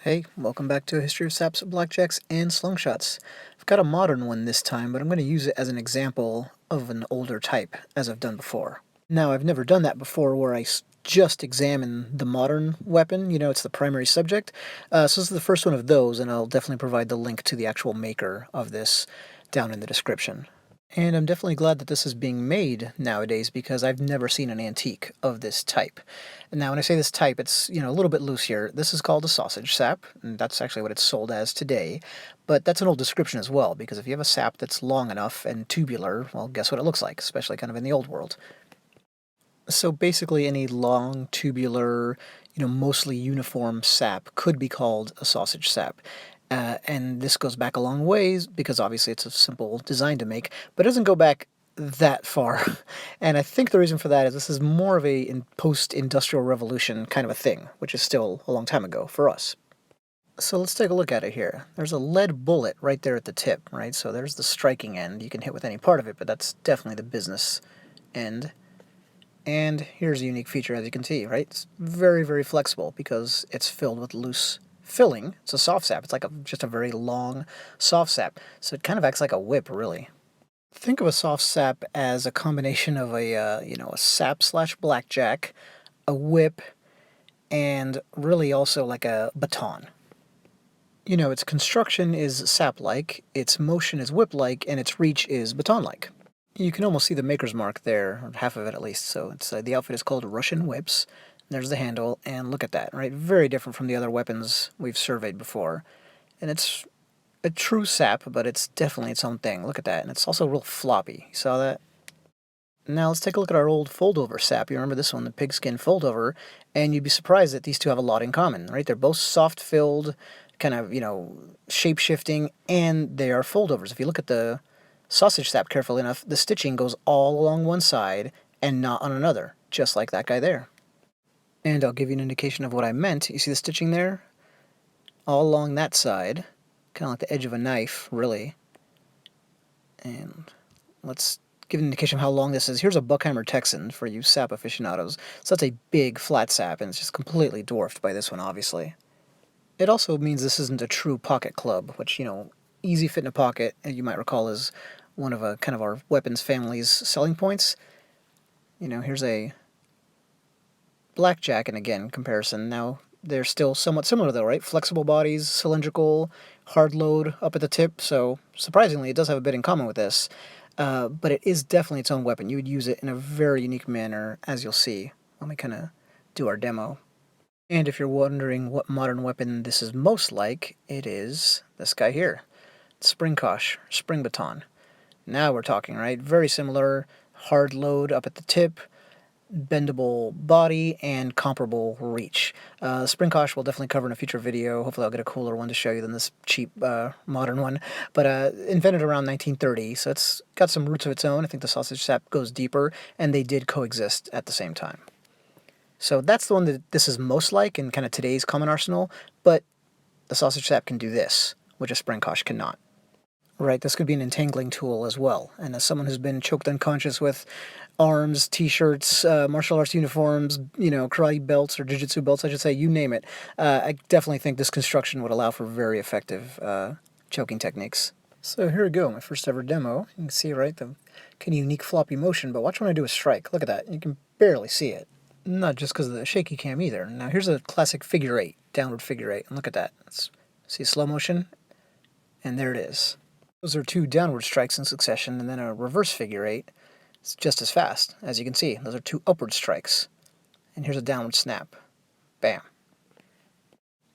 Hey, welcome back to a history of saps, blackjacks, and slungshots. I've got a modern one this time, but I'm going to use it as an example of an older type, as I've done before. Now, I've never done that before where I just examine the modern weapon, it's the primary subject. So this is the first one of those, and I'll definitely provide the link to the actual maker of this down in the description. And I'm definitely glad that this is being made nowadays because I've never seen an antique of this type. Now, when I say this type, it's, a little bit loose here. This is called a sausage sap, and that's actually what it's sold as today. But that's an old description as well, because if you have a sap that's long enough and tubular, well, guess what it looks like, especially kind of in the old world. So basically any long, tubular, mostly uniform sap could be called a sausage sap. And this goes back a long ways because obviously it's a simple design to make, but it doesn't go back that far. And I think the reason for that is this is more of a post-industrial revolution kind of a thing, which is still a long time ago for us. So let's take a look at it here. There's a lead bullet right there at the tip, right? So there's the striking end. You can hit with any part of it, but that's definitely the business end. And here's a unique feature, as you can see, right? It's very, very flexible because it's filled with loose filling. It's a soft sap. It's like just a very long soft sap. So it kind of acts like a whip, really. Think of a soft sap as a combination of a sap slash blackjack, a whip, and really also like a baton. Its construction is sap-like, its motion is whip-like, and its reach is baton-like. You can almost see the maker's mark there, or half of it at least. So it's the outfit is called Russian Whips. There's the handle, and look at that, right? Very different from the other weapons we've surveyed before. And it's a true sap, but it's definitely its own thing. Look at that, and it's also real floppy. You saw that? Now let's take a look at our old fold-over sap. You remember this one, the pigskin fold-over, and you'd be surprised that these two have a lot in common, right? They're both soft-filled, kind of, shape-shifting, and they are foldovers. If you look at the sausage sap carefully enough, the stitching goes all along one side and not on another, just like that guy there. And I'll give you an indication of what I meant. You see the stitching there? All along that side, kind of like the edge of a knife, really. And let's give an indication of how long this is. Here's a Buckhammer Texan for you sap aficionados. So that's a big flat sap, and it's just completely dwarfed by this one, obviously. It also means this isn't a true pocket club, which, easy fit in a pocket, and you might recall is one of kind of our weapons family's selling points. Here's a Blackjack, and again, comparison. Now, they're still somewhat similar though, right? Flexible bodies, cylindrical, hard load up at the tip, so surprisingly, it does have a bit in common with this. But it is definitely its own weapon. You would use it in a very unique manner, as you'll see when we kind of do our demo. And if you're wondering what modern weapon this is most like, it is this guy here. Springkosh, spring baton. Now we're talking, right? Very similar, hard load up at the tip, bendable body, and comparable reach. Springkosh we'll definitely cover in a future video. Hopefully I'll get a cooler one to show you than this cheap modern one. But invented around 1930, so it's got some roots of its own. I think the sausage sap goes deeper, and they did coexist at the same time. So that's the one that this is most like in kind of today's common arsenal, but the sausage sap can do this, which a Springkosh cannot. Right, this could be an entangling tool as well. And as someone who's been choked unconscious with arms, t-shirts, martial arts uniforms, karate belts or jiu-jitsu belts, I should say, you name it, I definitely think this construction would allow for very effective choking techniques. So here we go, my first ever demo. You can see, right, the kind of unique floppy motion, but watch when I do a strike. Look at that. You can barely see it. Not just because of the shaky cam either. Now here's a classic figure eight, downward figure eight, and look at that. See slow motion? And there it is. Those are two downward strikes in succession, and then a reverse figure eight. It's just as fast, as you can see. Those are two upward strikes. And here's a downward snap. Bam.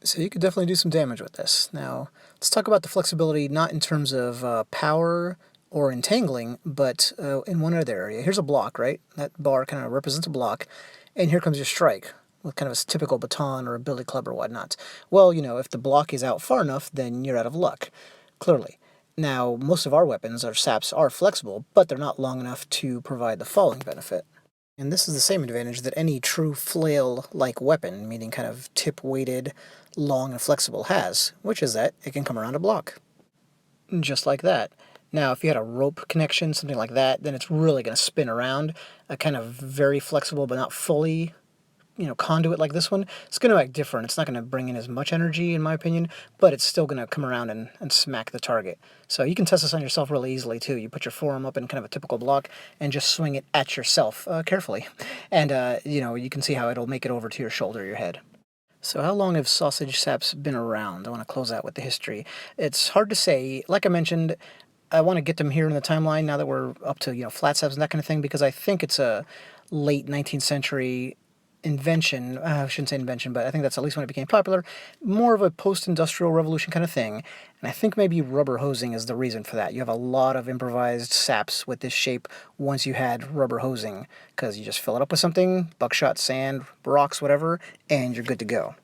So you could definitely do some damage with this. Now, let's talk about the flexibility, not in terms of power or entangling, but in one other area. Here's a block, right? That bar kind of represents a block. And here comes your strike, with kind of a typical baton or a billy club or whatnot. Well, if the block is out far enough, then you're out of luck, clearly. Now, most of our weapons, our saps, are flexible, but they're not long enough to provide the falling benefit. And this is the same advantage that any true flail-like weapon, meaning kind of tip-weighted, long and flexible, has, which is that it can come around a block. Just like that. Now, if you had a rope connection, something like that, then it's really going to spin around, a kind of very flexible but not fully conduit like this one, it's going to act different. It's not going to bring in as much energy, in my opinion, but it's still going to come around and smack the target. So you can test this on yourself really easily, too. You put your forearm up in kind of a typical block and just swing it at yourself carefully. And, you can see how it'll make it over to your shoulder or your head. So how long have sausage saps been around? I want to close out with the history. It's hard to say. Like I mentioned, I want to get them here in the timeline now that we're up to, flat saps and that kind of thing, because I think it's a late 19th century invention. I shouldn't say invention, but I think that's at least when it became popular. More of a post-industrial revolution kind of thing. And I think maybe rubber hosing is the reason for that. You have a lot of improvised saps with this shape once you had rubber hosing, because you just fill it up with something, buckshot, sand, rocks, whatever, and you're good to go.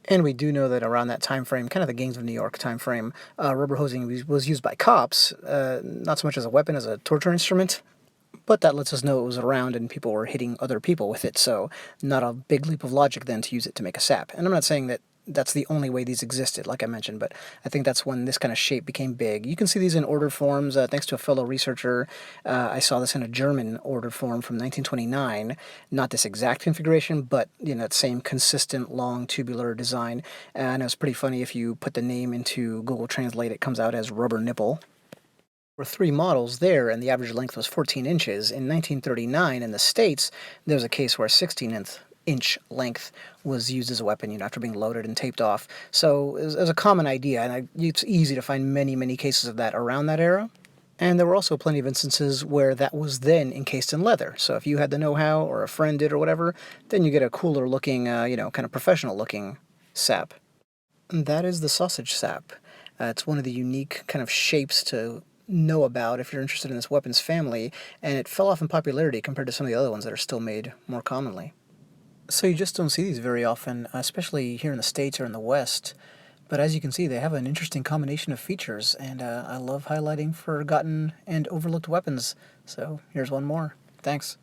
And we do know that around that time frame, kind of the Gangs of New York time frame, rubber hosing was used by cops, not so much as a weapon as a torture instrument. But that lets us know it was around and people were hitting other people with it, so not a big leap of logic then to use it to make a sap. And I'm not saying that that's the only way these existed, like I mentioned, but I think that's when this kind of shape became big. You can see these in order forms, thanks to a fellow researcher. I saw this in a German order form from 1929. Not this exact configuration, but, that same consistent long tubular design. And it was pretty funny. If you put the name into Google Translate, it comes out as rubber nipple. There were 3 models there, and the average length was 14 inches. In 1939, in the States, there was a case where a 16-inch length was used as a weapon, after being loaded and taped off. So it was a common idea, and it's easy to find many, many cases of that around that era. And there were also plenty of instances where that was then encased in leather. So if you had the know-how, or a friend did, or whatever, then you get a cooler-looking, kind of professional-looking sap. And that is the sausage sap. It's one of the unique kind of shapes to know about if you're interested in this weapons family, and it fell off in popularity compared to some of the other ones that are still made more commonly. So you just don't see these very often, especially here in the States or in the West. But as you can see, they have an interesting combination of features, and I love highlighting forgotten and overlooked weapons. So here's one more. Thanks.